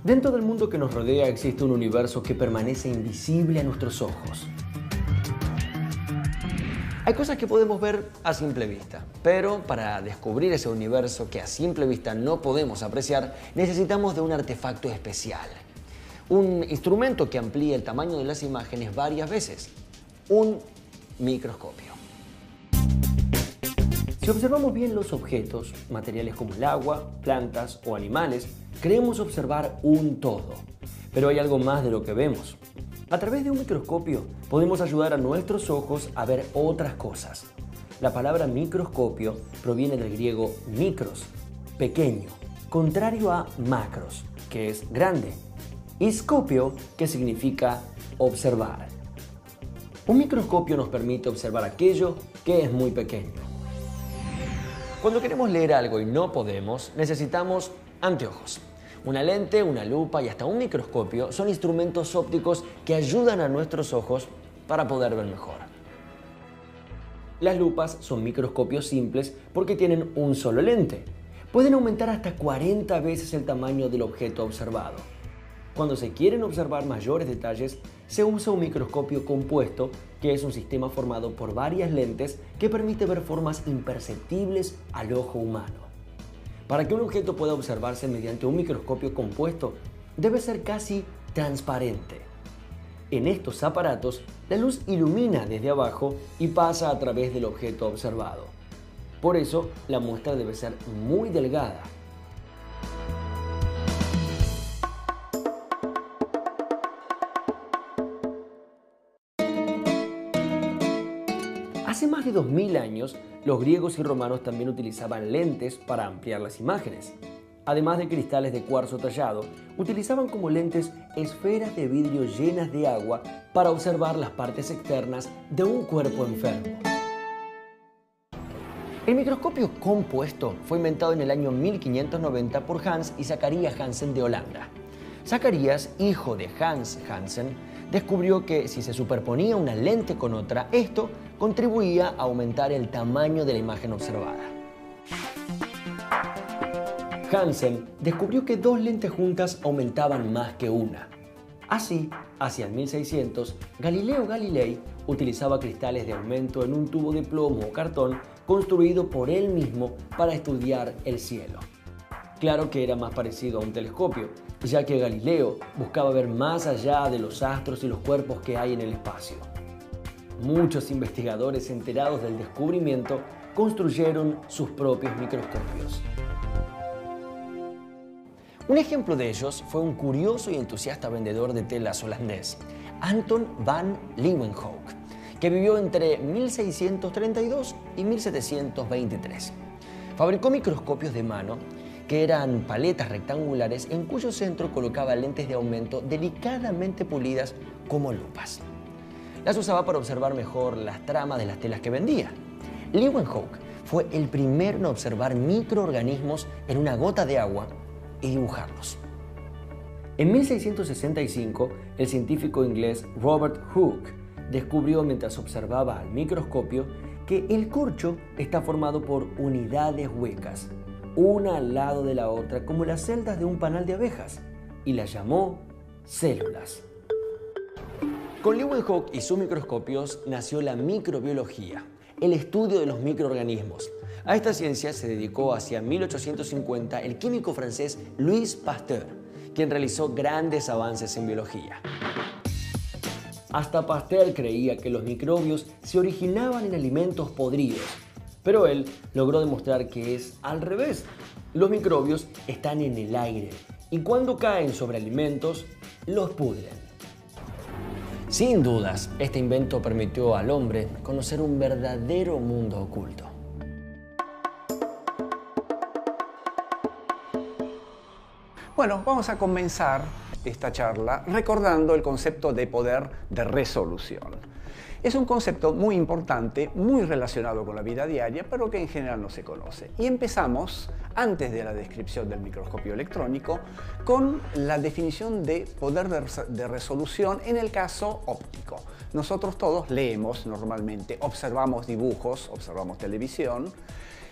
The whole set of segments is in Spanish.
Dentro del mundo que nos rodea existe un universo que permanece invisible a nuestros ojos. Hay cosas que podemos ver a simple vista, pero para descubrir ese universo que a simple vista no podemos apreciar, necesitamos de un artefacto especial. Un instrumento que amplía el tamaño de las imágenes varias veces. Un microscopio. Si observamos bien los objetos, materiales como el agua, plantas o animales, creemos observar un todo. Pero hay algo más de lo que vemos. A través de un microscopio podemos ayudar a nuestros ojos a ver otras cosas. La palabra microscopio proviene del griego micros, pequeño, contrario a macros, que es grande, y scopio, que significa observar. Un microscopio nos permite observar aquello que es muy pequeño. Cuando queremos leer algo y no podemos, necesitamos anteojos. Una lente, una lupa y hasta un microscopio son instrumentos ópticos que ayudan a nuestros ojos para poder ver mejor. Las lupas son microscopios simples porque tienen un solo lente. Pueden aumentar hasta 40 veces el tamaño del objeto observado. Cuando se quieren observar mayores detalles, se usa un microscopio compuesto, que es un sistema formado por varias lentes que permite ver formas imperceptibles al ojo humano. Para que un objeto pueda observarse mediante un microscopio compuesto, debe ser casi transparente. En estos aparatos, la luz ilumina desde abajo y pasa a través del objeto observado. Por eso, la muestra debe ser muy delgada. Hace más de 2000 años, los griegos y romanos también utilizaban lentes para ampliar las imágenes. Además de cristales de cuarzo tallado, utilizaban como lentes esferas de vidrio llenas de agua para observar las partes externas de un cuerpo enfermo. El microscopio compuesto fue inventado en el año 1590 por Hans y Zacharias Hansen de Holanda. Zacharias, hijo de Hans Hansen, descubrió que si se superponía una lente con otra, esto contribuía a aumentar el tamaño de la imagen observada. Hansen descubrió que dos lentes juntas aumentaban más que una. Así, hacia el 1600, Galileo Galilei utilizaba cristales de aumento en un tubo de plomo o cartón construido por él mismo para estudiar el cielo. Claro que era más parecido a un telescopio, ya que Galileo buscaba ver más allá de los astros y los cuerpos que hay en el espacio. Muchos investigadores enterados del descubrimiento construyeron sus propios microscopios. Un ejemplo de ellos fue un curioso y entusiasta vendedor de telas holandés, Anton van Leeuwenhoek, que vivió entre 1632 y 1723. Fabricó microscopios de mano que eran paletas rectangulares en cuyo centro colocaba lentes de aumento delicadamente pulidas como lupas. Las usaba para observar mejor las tramas de las telas que vendía. Leeuwenhoek fue el primero en observar microorganismos en una gota de agua y dibujarlos. En 1665, el científico inglés Robert Hooke descubrió mientras observaba al microscopio que el corcho está formado por unidades huecas, una al lado de la otra como las celdas de un panal de abejas, y las llamó células. Con Leeuwenhoek y sus microscopios nació la microbiología, el estudio de los microorganismos. A esta ciencia se dedicó hacia 1850 el químico francés Louis Pasteur, quien realizó grandes avances en biología. Hasta Pasteur creía que los microbios se originaban en alimentos podridos, pero él logró demostrar que es al revés. Los microbios están en el aire y cuando caen sobre alimentos, los pudren. Sin dudas, este invento permitió al hombre conocer un verdadero mundo oculto. Bueno, vamos a comenzar esta charla recordando el concepto de poder de resolución. Es un concepto muy importante, muy relacionado con la vida diaria, pero que en general no se conoce. Y empezamos, antes de la descripción del microscopio electrónico, con la definición de poder de resolución en el caso óptico. Nosotros todos leemos normalmente, observamos dibujos, observamos televisión,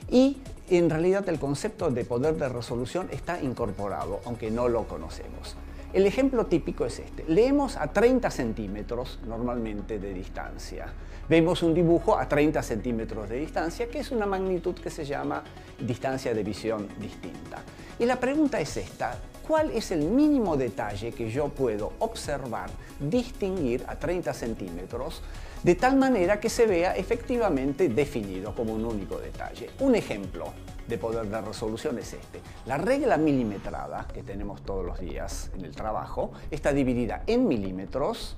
Y en realidad el concepto de poder de resolución está incorporado, aunque no lo conocemos. El ejemplo típico es este. Leemos a 30 centímetros normalmente de distancia. Vemos un dibujo a 30 centímetros de distancia, que es una magnitud que se llama distancia de visión distinta. Y la pregunta es esta: ¿cuál es el mínimo detalle que yo puedo observar, distinguir a 30 centímetros, de tal manera que se vea efectivamente definido como un único detalle? Un ejemplo de poder de resolución es este. La regla milimetrada que tenemos todos los días en el trabajo está dividida en milímetros.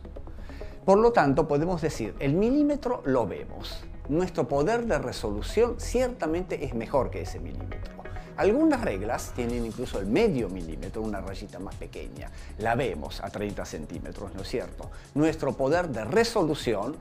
Por lo tanto, podemos decir, el milímetro lo vemos. Nuestro poder de resolución ciertamente es mejor que ese milímetro. Algunas reglas tienen incluso el medio milímetro, una rayita más pequeña. La vemos a 30 centímetros, ¿no es cierto? Nuestro poder de resolución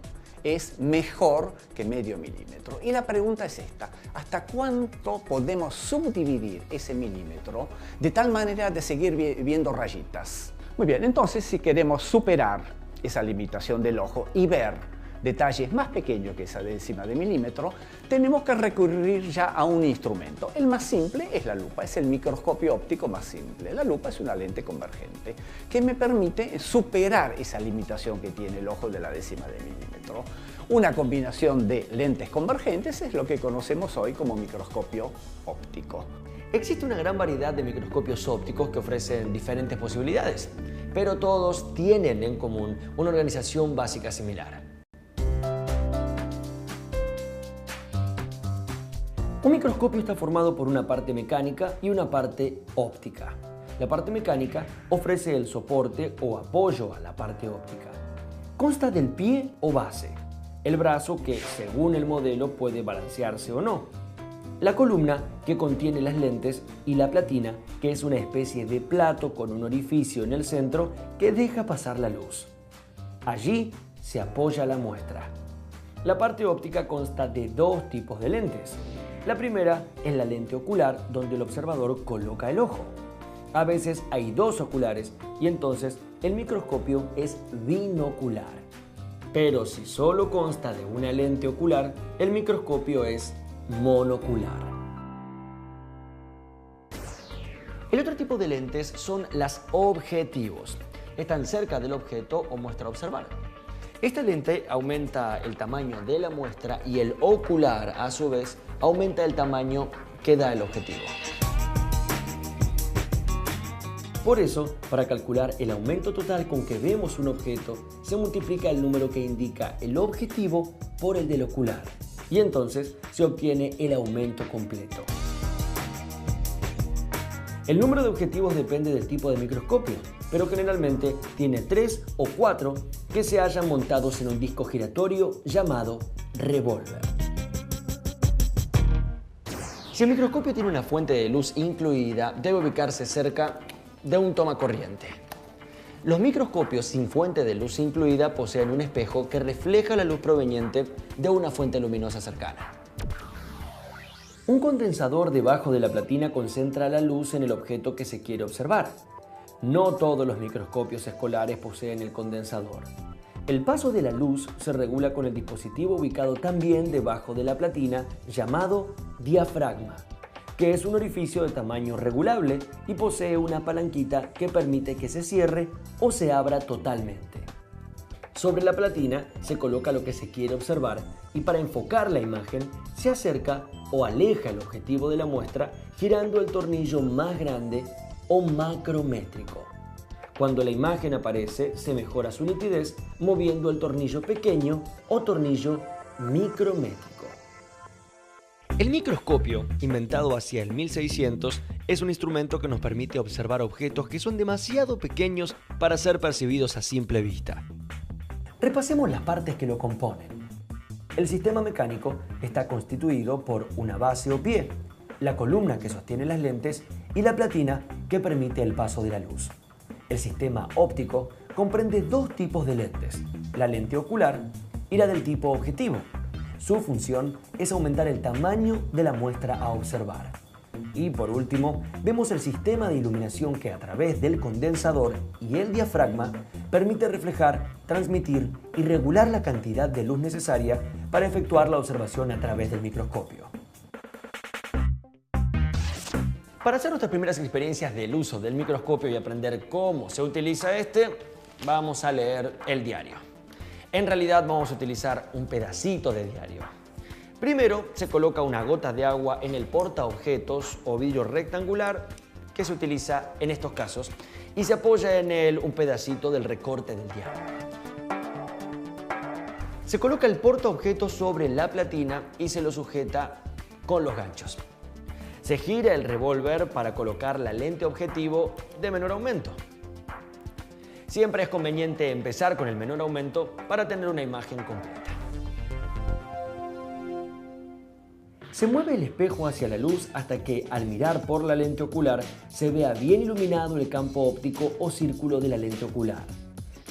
es mejor que medio milímetro. Y la pregunta es esta: ¿hasta cuánto podemos subdividir ese milímetro de tal manera de seguir viendo rayitas? Muy bien, entonces si queremos superar esa limitación del ojo y ver detalles más pequeños que esa décima de milímetro, tenemos que recurrir ya a un instrumento. El más simple es la lupa, es el microscopio óptico más simple. La lupa es una lente convergente que me permite superar esa limitación que tiene el ojo de la décima de milímetro. Una combinación de lentes convergentes es lo que conocemos hoy como microscopio óptico. Existe una gran variedad de microscopios ópticos que ofrecen diferentes posibilidades, pero todos tienen en común una organización básica similar. Un microscopio está formado por una parte mecánica y una parte óptica. La parte mecánica ofrece el soporte o apoyo a la parte óptica. Consta del pie o base, el brazo que, según el modelo, puede balancearse o no, la columna que contiene las lentes y la platina, que es una especie de plato con un orificio en el centro que deja pasar la luz. Allí se apoya la muestra. La parte óptica consta de dos tipos de lentes. La primera es la lente ocular, donde el observador coloca el ojo. A veces hay dos oculares y entonces el microscopio es binocular. Pero si solo consta de una lente ocular, el microscopio es monocular. El otro tipo de lentes son las objetivos. Están cerca del objeto o muestra a observar. Esta lente aumenta el tamaño de la muestra y el ocular, a su vez, aumenta el tamaño que da el objetivo. Por eso, para calcular el aumento total con que vemos un objeto, se multiplica el número que indica el objetivo por el del ocular, y entonces se obtiene el aumento completo. El número de objetivos depende del tipo de microscopio, pero generalmente tiene 3 o 4 que se hallan montados en un disco giratorio llamado revólver. Si el microscopio tiene una fuente de luz incluida, debe ubicarse cerca de un tomacorriente. Los microscopios sin fuente de luz incluida poseen un espejo que refleja la luz proveniente de una fuente luminosa cercana. Un condensador debajo de la platina concentra la luz en el objeto que se quiere observar. No todos los microscopios escolares poseen el condensador. El paso de la luz se regula con el dispositivo ubicado también debajo de la platina llamado diafragma, que es un orificio de tamaño regulable y posee una palanquita que permite que se cierre o se abra totalmente. Sobre la platina se coloca lo que se quiere observar y para enfocar la imagen se acerca o aleja el objetivo de la muestra girando el tornillo más grande o macrométrico. Cuando la imagen aparece, se mejora su nitidez moviendo el tornillo pequeño o tornillo micrométrico. El microscopio, inventado hacia el 1600, es un instrumento que nos permite observar objetos que son demasiado pequeños para ser percibidos a simple vista. Repasemos las partes que lo componen. El sistema mecánico está constituido por una base o pie, la columna que sostiene las lentes y la platina que permite el paso de la luz. El sistema óptico comprende dos tipos de lentes, la lente ocular y la del tipo objetivo. Su función es aumentar el tamaño de la muestra a observar. Y por último, vemos el sistema de iluminación que a través del condensador y el diafragma permite reflejar, transmitir y regular la cantidad de luz necesaria para efectuar la observación a través del microscopio. Para hacer nuestras primeras experiencias del uso del microscopio y aprender cómo se utiliza este, vamos a leer el diario. En realidad vamos a utilizar un pedacito de diario. Primero se coloca una gota de agua en el portaobjetos o vidrio rectangular que se utiliza en estos casos y se apoya en él un pedacito del recorte del diario. Se coloca el portaobjetos sobre la platina y se lo sujeta con los ganchos. Se gira el revólver para colocar la lente objetivo de menor aumento. Siempre es conveniente empezar con el menor aumento para tener una imagen completa. Se mueve el espejo hacia la luz hasta que, al mirar por la lente ocular, se vea bien iluminado el campo óptico o círculo de la lente ocular.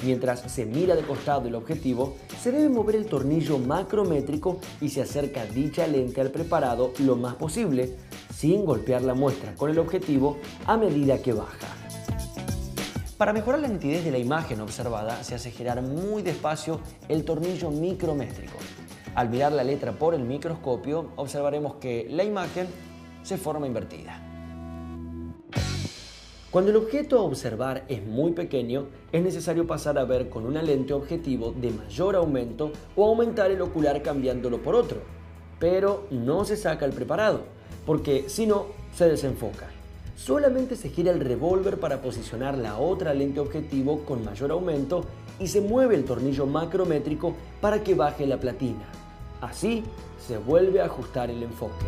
Mientras se mira de costado el objetivo, se debe mover el tornillo macrométrico y se acerca dicha lente al preparado lo más posible, sin golpear la muestra con el objetivo a medida que baja. Para mejorar la nitidez de la imagen observada, se hace girar muy despacio el tornillo micrométrico. Al mirar la letra por el microscopio, observaremos que la imagen se forma invertida. Cuando el objeto a observar es muy pequeño, es necesario pasar a ver con una lente objetivo de mayor aumento o aumentar el ocular cambiándolo por otro. Pero no se saca el preparado, porque si no, se desenfoca. Solamente se gira el revólver para posicionar la otra lente objetivo con mayor aumento y se mueve el tornillo macrométrico para que baje la platina. Así se vuelve a ajustar el enfoque.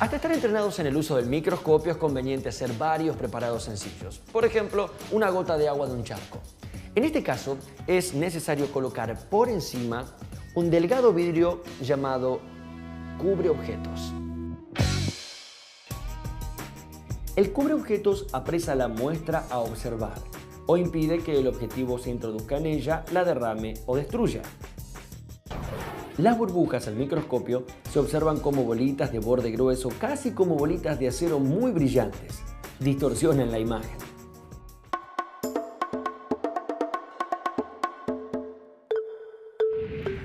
Hasta estar entrenados en el uso del microscopio es conveniente hacer varios preparados sencillos. Por ejemplo, una gota de agua de un charco. En este caso es necesario colocar por encima un delgado vidrio llamado cubreobjetos. El cubreobjetos apresa la muestra a observar o impide que el objetivo se introduzca en ella, la derrame o destruya. Las burbujas al microscopio se observan como bolitas de borde grueso, casi como bolitas de acero muy brillantes. Distorsionan la imagen.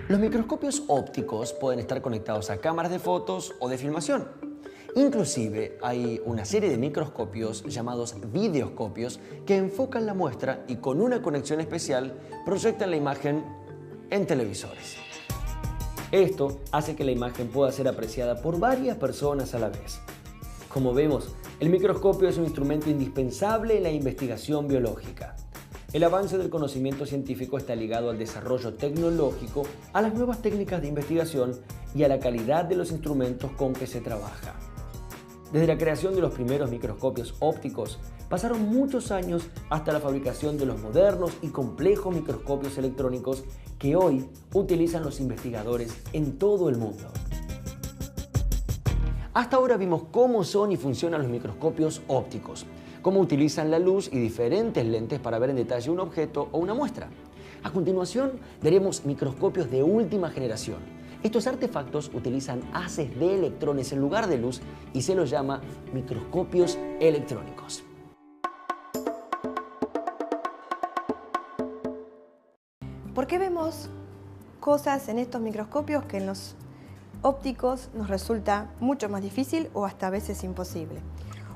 Los microscopios ópticos pueden estar conectados a cámaras de fotos o de filmación. Inclusive hay una serie de microscopios llamados videoscopios que enfocan la muestra y con una conexión especial proyectan la imagen en televisores. Esto hace que la imagen pueda ser apreciada por varias personas a la vez. Como vemos, el microscopio es un instrumento indispensable en la investigación biológica. El avance del conocimiento científico está ligado al desarrollo tecnológico, a las nuevas técnicas de investigación y a la calidad de los instrumentos con que se trabaja. Desde la creación de los primeros microscopios ópticos, pasaron muchos años hasta la fabricación de los modernos y complejos microscopios electrónicos que hoy utilizan los investigadores en todo el mundo. Hasta ahora vimos cómo son y funcionan los microscopios ópticos, cómo utilizan la luz y diferentes lentes para ver en detalle un objeto o una muestra. A continuación, veremos microscopios de última generación. Estos artefactos utilizan haces de electrones en lugar de luz y se los llama microscopios electrónicos. ¿Por qué vemos cosas en estos microscopios que en los ópticos nos resulta mucho más difícil o hasta a veces imposible?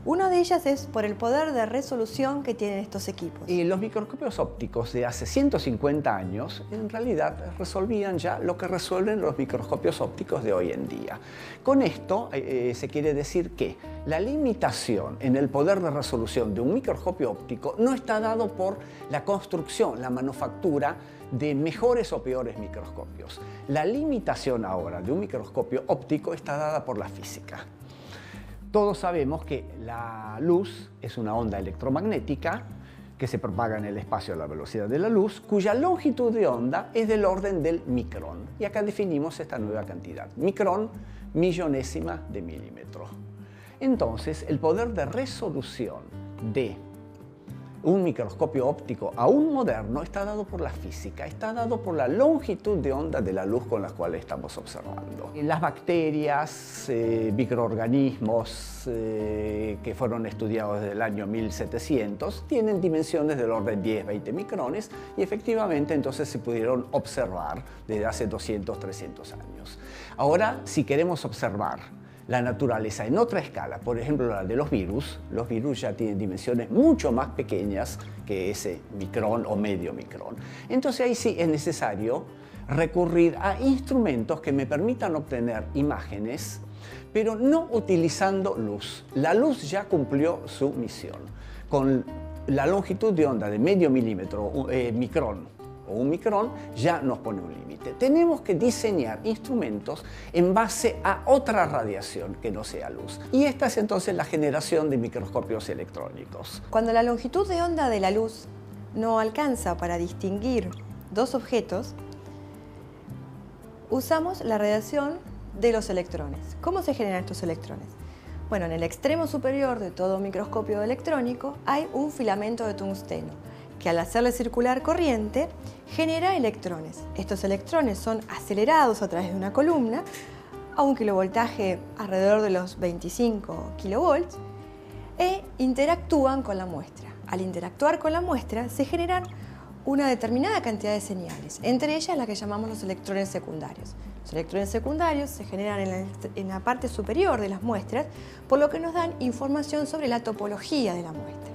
Una de ellas es por el poder de resolución que tienen estos equipos. Y los microscopios ópticos de hace 150 años en realidad resolvían ya lo que resuelven los microscopios ópticos de hoy en día. Con esto se quiere decir que la limitación en el poder de resolución de un microscopio óptico no está dado por la construcción, la manufactura de mejores o peores microscopios. La limitación ahora de un microscopio óptico está dada por la física. Todos sabemos que la luz es una onda electromagnética que se propaga en el espacio a la velocidad de la luz, cuya longitud de onda es del orden del micrón. Y acá definimos esta nueva cantidad. Micrón, millonésima de milímetro. Entonces, el poder de resolución de un microscopio óptico aún moderno está dado por la física, está dado por la longitud de onda de la luz con la cual estamos observando. Las bacterias, microorganismos que fueron estudiados desde el año 1700 tienen dimensiones del orden 10-20 micrones y efectivamente entonces se pudieron observar desde hace 200-300 años. Ahora, si queremos observar la naturaleza en otra escala, por ejemplo la de los virus ya tienen dimensiones mucho más pequeñas que ese micrón o medio micrón. Entonces ahí sí es necesario recurrir a instrumentos que me permitan obtener imágenes, pero no utilizando luz. La luz ya cumplió su misión. Con la longitud de onda de medio milímetro, micrón o un micrón, ya nos pone un límite. Tenemos que diseñar instrumentos en base a otra radiación que no sea luz. Y esta es entonces la generación de microscopios electrónicos. Cuando la longitud de onda de la luz no alcanza para distinguir dos objetos, usamos la radiación de los electrones. ¿Cómo se generan estos electrones? Bueno, en el extremo superior de todo microscopio electrónico hay un filamento de tungsteno que al hacerle circular corriente genera electrones. Estos electrones son acelerados a través de una columna a un kilovoltaje alrededor de los 25 kilovolts e interactúan con la muestra. Al interactuar con la muestra se generan una determinada cantidad de señales, entre ellas las que llamamos los electrones secundarios. Los electrones secundarios se generan en la parte superior de las muestras, por lo que nos dan información sobre la topología de la muestra.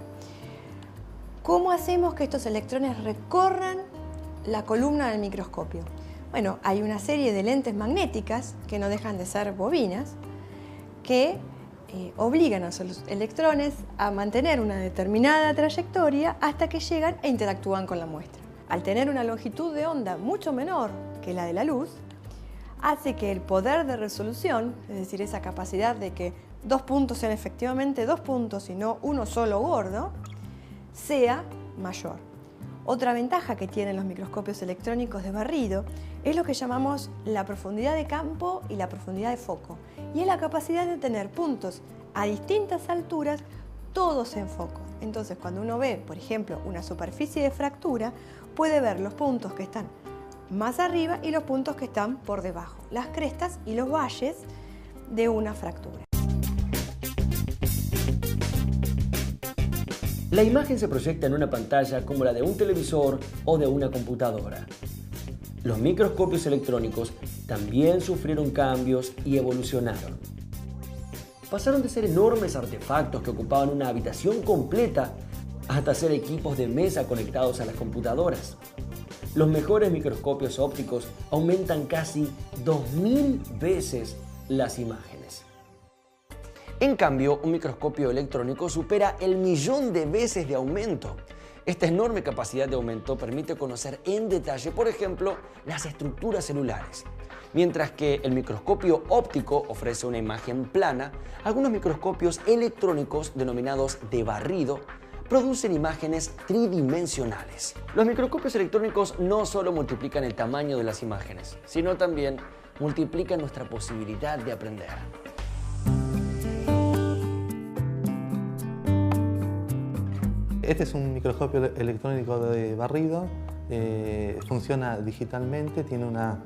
¿Cómo hacemos que estos electrones recorran la columna del microscopio? Bueno, hay una serie de lentes magnéticas, que no dejan de ser bobinas, que obligan a los electrones a mantener una determinada trayectoria hasta que llegan e interactúan con la muestra. Al tener una longitud de onda mucho menor que la de la luz, hace que el poder de resolución, es decir, esa capacidad de que dos puntos sean efectivamente dos puntos y no uno solo gordo, sea mayor. Otra ventaja que tienen los microscopios electrónicos de barrido es lo que llamamos la profundidad de campo y la profundidad de foco, y es la capacidad de tener puntos a distintas alturas, todos en foco. Entonces, cuando uno ve, por ejemplo, una superficie de fractura, puede ver los puntos que están más arriba y los puntos que están por debajo, las crestas y los valles de una fractura. La imagen se proyecta en una pantalla como la de un televisor o de una computadora. Los microscopios electrónicos también sufrieron cambios y evolucionaron. Pasaron de ser enormes artefactos que ocupaban una habitación completa hasta ser equipos de mesa conectados a las computadoras. Los mejores microscopios ópticos aumentan casi 2000 veces las imágenes. En cambio, un microscopio electrónico supera el 1.000.000 de veces de aumento. Esta enorme capacidad de aumento permite conocer en detalle, por ejemplo, las estructuras celulares. Mientras que el microscopio óptico ofrece una imagen plana, algunos microscopios electrónicos, denominados de barrido, producen imágenes tridimensionales. Los microscopios electrónicos no solo multiplican el tamaño de las imágenes, sino también multiplican nuestra posibilidad de aprender. Este es un microscopio electrónico de barrido, funciona digitalmente, tiene una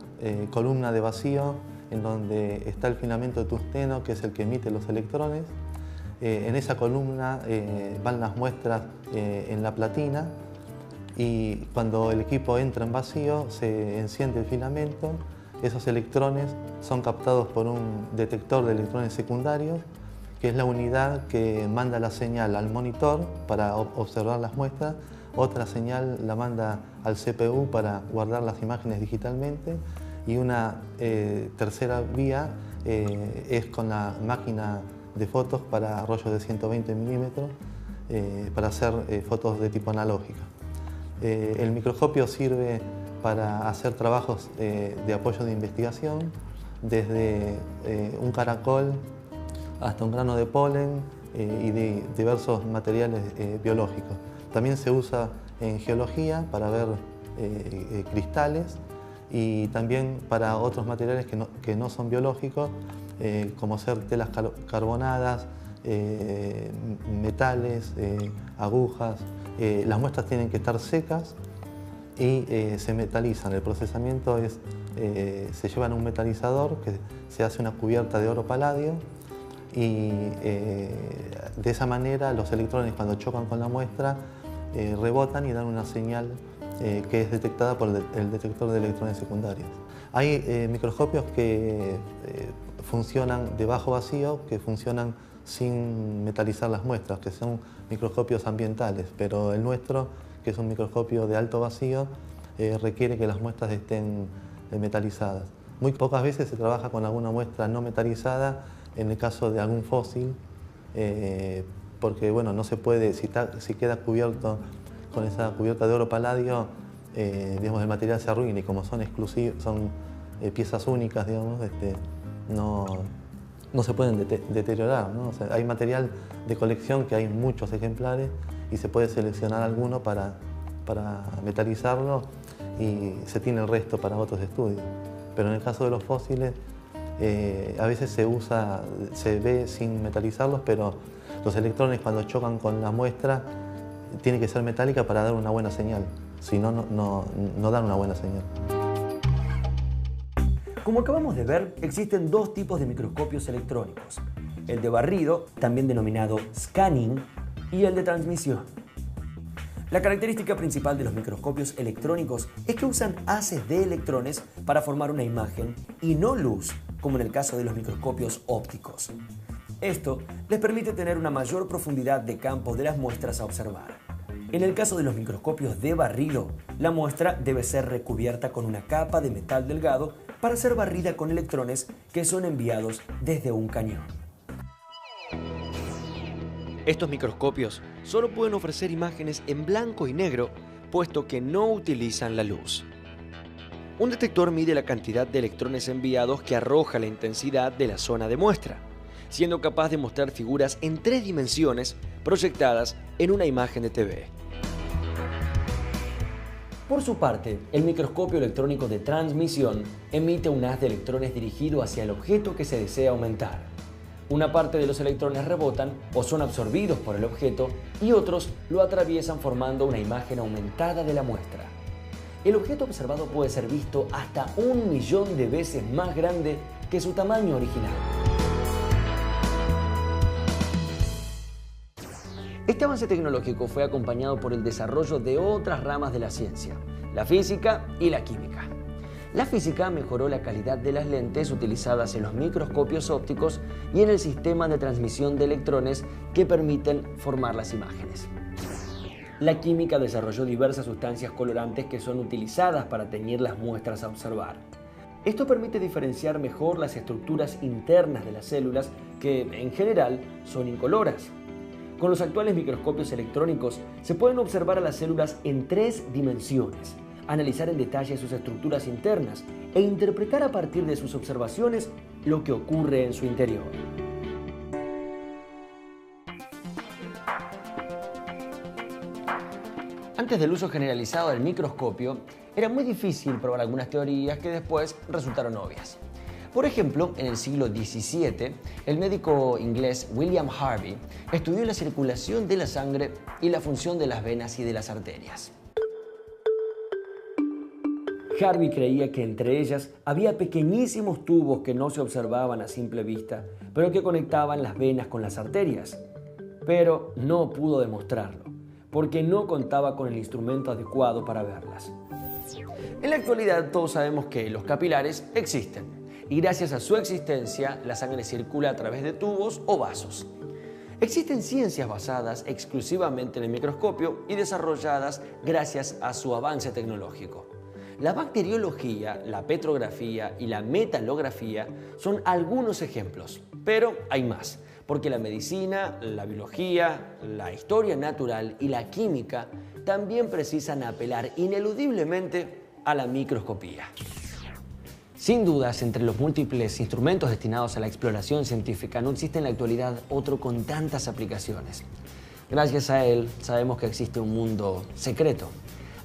columna de vacío en donde está el filamento de tungsteno, que es el que emite los electrones. En esa columna van las muestras en la platina, y cuando el equipo entra en vacío se enciende el filamento. Esos electrones son captados por un detector de electrones secundarios, que es la unidad que manda la señal al monitor para observar las muestras. Otra señal la manda al CPU para guardar las imágenes digitalmente, y una tercera vía es con la máquina de fotos para rollos de 120 milímetros para hacer fotos de tipo analógica. El microscopio sirve para hacer trabajos de apoyo de investigación, desde un caracol hasta un grano de polen y de diversos materiales biológicos. También se usa en geología para ver cristales, y también para otros materiales que no son biológicos, como ser telas carbonadas, metales, agujas. Las muestras tienen que estar secas y se metalizan. El procesamiento es, se llevan a un metalizador, que se hace una cubierta de oro paladio, y de esa manera los electrones, cuando chocan con la muestra, rebotan y dan una señal que es detectada por el detector de electrones secundarios. Hay microscopios que funcionan de bajo vacío, que funcionan sin metalizar las muestras, que son microscopios ambientales, pero el nuestro, que es un microscopio de alto vacío, requiere que las muestras estén metalizadas. Muy pocas veces se trabaja con alguna muestra no metalizada, en el caso de algún fósil, porque bueno, no se puede, si queda cubierto con esa cubierta de oro paladio, digamos, el material se arruina, y como son exclusivos, son piezas únicas, digamos, no se pueden deteriorar, ¿no? O sea, hay material de colección que hay muchos ejemplares y se puede seleccionar alguno para metalizarlo y se tiene el resto para otros estudios. Pero en el caso de los fósiles, a veces se ve sin metalizarlos, pero los electrones cuando chocan con la muestra tiene que ser metálica para dar una buena señal, si no, no dan una buena señal. Como acabamos de ver, existen dos tipos de microscopios electrónicos: el de barrido, también denominado scanning, y el de transmisión. La característica principal de los microscopios electrónicos es que usan haces de electrones para formar una imagen y no luz, como en el caso de los microscopios ópticos. Esto les permite tener una mayor profundidad de campo de las muestras a observar. En el caso de los microscopios de barrido, la muestra debe ser recubierta con una capa de metal delgado para ser barrida con electrones que son enviados desde un cañón. Estos microscopios solo pueden ofrecer imágenes en blanco y negro, puesto que no utilizan la luz. Un detector mide la cantidad de electrones enviados que arroja la intensidad de la zona de muestra, siendo capaz de mostrar figuras en 3 dimensiones proyectadas en una imagen de TV. Por su parte, el microscopio electrónico de transmisión emite un haz de electrones dirigido hacia el objeto que se desea aumentar. Una parte de los electrones rebotan o son absorbidos por el objeto y otros lo atraviesan formando una imagen aumentada de la muestra. El objeto observado puede ser visto hasta 1.000.000 de veces más grande que su tamaño original. Este avance tecnológico fue acompañado por el desarrollo de otras ramas de la ciencia, la física y la química. La física mejoró la calidad de las lentes utilizadas en los microscopios ópticos y en el sistema de transmisión de electrones que permiten formar las imágenes. La química desarrolló diversas sustancias colorantes que son utilizadas para teñir las muestras a observar. Esto permite diferenciar mejor las estructuras internas de las células que, en general, son incoloras. Con los actuales microscopios electrónicos se pueden observar a las células en 3 dimensiones, analizar en detalle sus estructuras internas e interpretar a partir de sus observaciones lo que ocurre en su interior. Antes del uso generalizado del microscopio, era muy difícil probar algunas teorías que después resultaron obvias. Por ejemplo, en el siglo XVII, el médico inglés William Harvey estudió la circulación de la sangre y la función de las venas y de las arterias. Harvey creía que entre ellas había pequeñísimos tubos que no se observaban a simple vista, pero que conectaban las venas con las arterias. Pero no pudo demostrarlo, porque no contaba con el instrumento adecuado para verlas. En la actualidad todos sabemos que los capilares existen, y gracias a su existencia la sangre circula a través de tubos o vasos. Existen ciencias basadas exclusivamente en el microscopio y desarrolladas gracias a su avance tecnológico. La bacteriología, la petrografía y la metalografía son algunos ejemplos, pero hay más, porque la medicina, la biología, la historia natural y la química también precisan apelar ineludiblemente a la microscopía. Sin dudas, entre los múltiples instrumentos destinados a la exploración científica no existe en la actualidad otro con tantas aplicaciones. Gracias a él sabemos que existe un mundo secreto,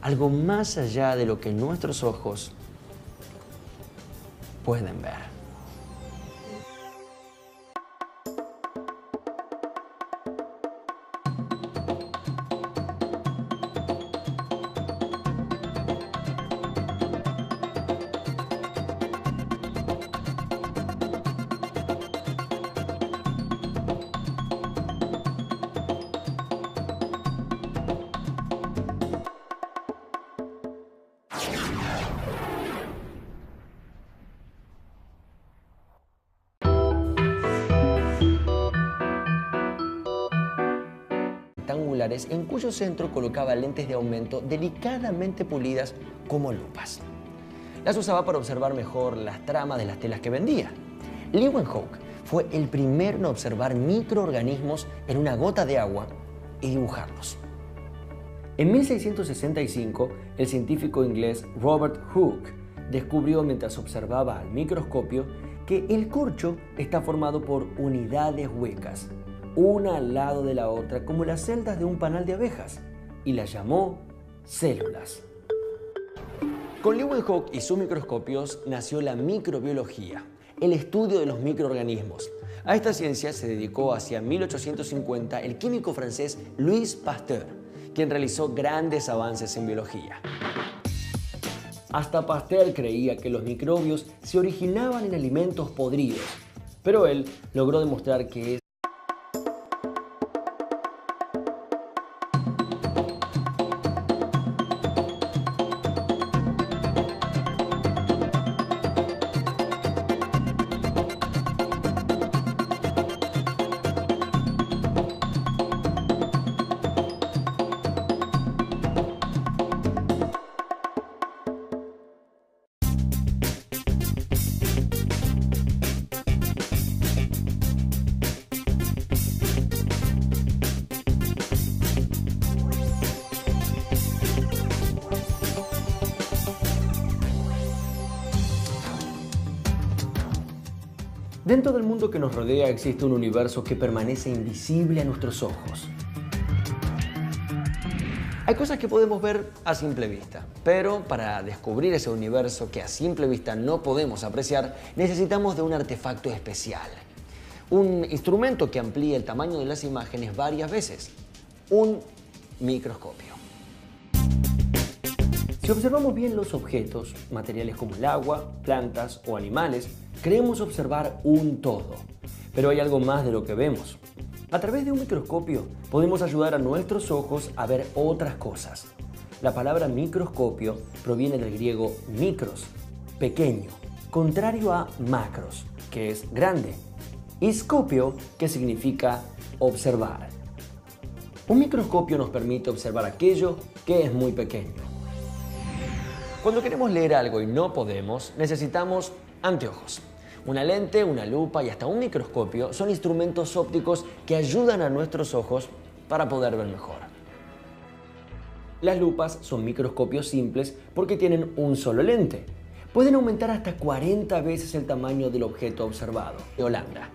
algo más allá de lo que nuestros ojos pueden ver. rectangulares en cuyo centro colocaba lentes de aumento delicadamente pulidas como lupas. Las usaba para observar mejor las tramas de las telas que vendía. Leeuwenhoek fue el primero en observar microorganismos en una gota de agua y dibujarlos. En 1665, el científico inglés Robert Hooke descubrió mientras observaba al microscopio que el corcho está formado por unidades huecas, una al lado de la otra como las celdas de un panal de abejas, y las llamó células. Con Leeuwenhoek y sus microscopios nació la microbiología, el estudio de los microorganismos. A esta ciencia se dedicó hacia 1850 el químico francés Louis Pasteur, quien realizó grandes avances en biología. Hasta Pasteur creía que los microbios se originaban en alimentos podridos, pero él logró demostrar que dentro del mundo que nos rodea existe un universo que permanece invisible a nuestros ojos. Hay cosas que podemos ver a simple vista, pero para descubrir ese universo que a simple vista no podemos apreciar, necesitamos de un artefacto especial. Un instrumento que amplíe el tamaño de las imágenes varias veces. Un microscopio. Si observamos bien los objetos, materiales como el agua, plantas o animales, creemos observar un todo. Pero hay algo más de lo que vemos. A través de un microscopio podemos ayudar a nuestros ojos a ver otras cosas. La palabra microscopio proviene del griego mikros, pequeño, contrario a macros, que es grande, y scopio, que significa observar. Un microscopio nos permite observar aquello que es muy pequeño. Cuando queremos leer algo y no podemos, necesitamos anteojos. Una lente, una lupa y hasta un microscopio son instrumentos ópticos que ayudan a nuestros ojos para poder ver mejor. Las lupas son microscopios simples porque tienen un solo lente. Pueden aumentar hasta 40 veces el tamaño del objeto observado. De Holanda.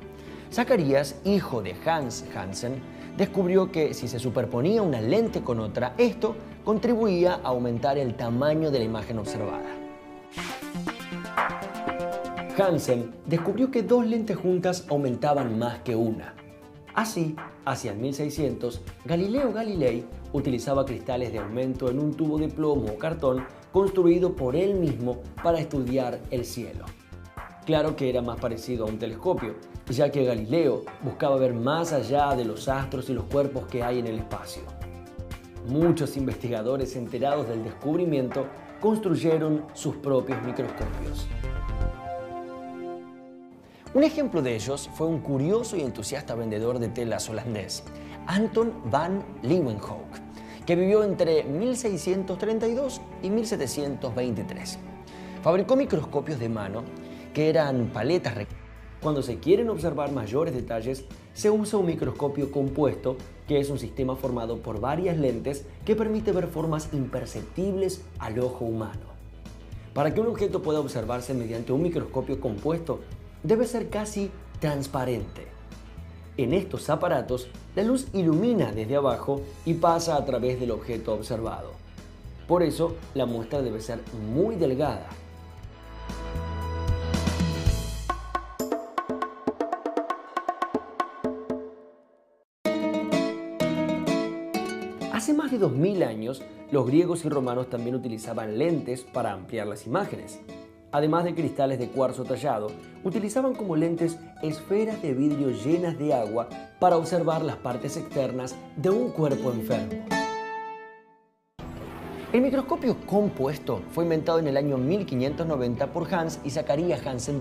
Zacarías, hijo de Hans Janssen, descubrió que si se superponía una lente con otra, esto contribuía a aumentar el tamaño de la imagen observada. Janssen descubrió que dos lentes juntas aumentaban más que una. Así, hacia el 1600, Galileo Galilei utilizaba cristales de aumento en un tubo de plomo o cartón construido por él mismo para estudiar el cielo. Claro que era más parecido a un telescopio, ya que Galileo buscaba ver más allá de los astros y los cuerpos que hay en el espacio. Muchos investigadores enterados del descubrimiento construyeron sus propios microscopios. Un ejemplo de ellos fue un curioso y entusiasta vendedor de telas holandés, Anton van Leeuwenhoek, que vivió entre 1632 y 1723. Fabricó microscopios de mano que eran paletas rectangulares. Cuando se quieren observar mayores detalles, se usa un microscopio compuesto, que es un sistema formado por varias lentes que permite ver formas imperceptibles al ojo humano. Para que un objeto pueda observarse mediante un microscopio compuesto, debe ser casi transparente. En estos aparatos, la luz ilumina desde abajo y pasa a través del objeto observado. Por eso, la muestra debe ser muy delgada. Hace más de 2000 años, los griegos y romanos también utilizaban lentes para ampliar las imágenes. Además de cristales de cuarzo tallado, utilizaban como lentes esferas de vidrio llenas de agua para observar las partes externas de un cuerpo enfermo. El microscopio compuesto fue inventado en el año 1590 por Hans y Zacarías Janssen.